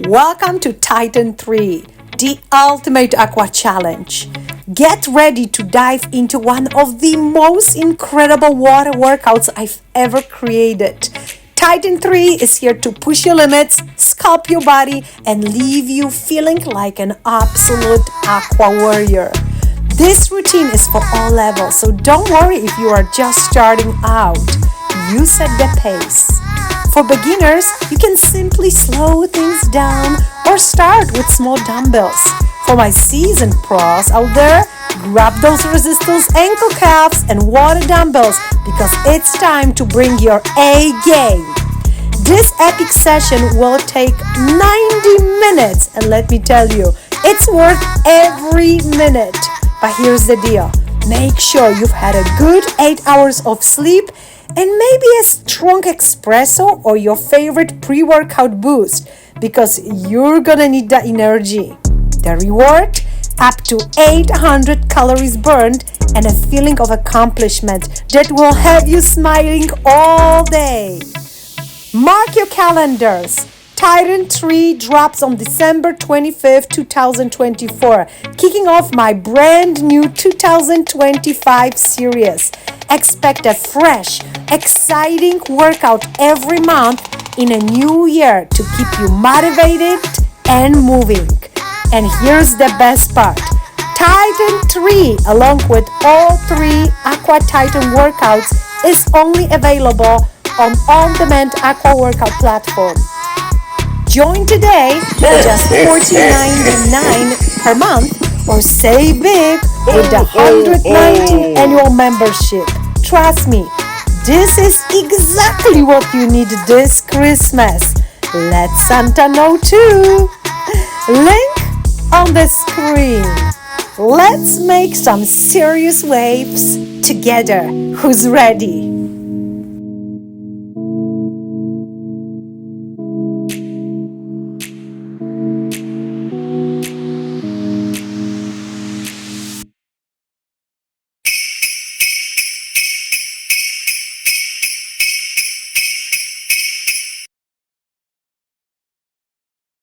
Welcome to Titan 3, the ultimate Aqua challenge. Get ready to dive into one of the most incredible water workouts I've ever created. Titan 3 is here to push your limits, sculpt your body, and leave you feeling like an absolute Aqua warrior. This routine is for all levels, so don't worry if you are just starting out. You set the pace. For beginners, you can simply slow things down or start with small dumbbells. For my seasoned pros out there, grab those resistance ankle calves and water dumbbells because it's time to bring your A game. This epic session will take 90 minutes, and let me tell you, it's worth every minute. But here's the deal. Make sure you've had a good 8 hours of sleep and maybe a strong espresso or your favorite pre-workout boost because you're gonna need the energy. The reward? Up to 800 calories burned and a feeling of accomplishment that will have you smiling all day. Mark your calendars. Titan 3 drops on December 25th, 2024, kicking off my brand new 2025 series. Expect a fresh, exciting workout every month in a new year to keep you motivated and moving. And here's the best part. Titan 3, along with all 3 Aqua Titan workouts, is only available on on-demand Aqua workout platform. Join today for just $14.99 per month or save big with the $119 annual membership. Trust me, this is exactly what you need this Christmas. Let Santa know too. Link on the screen. Let's make some serious waves together. Who's ready?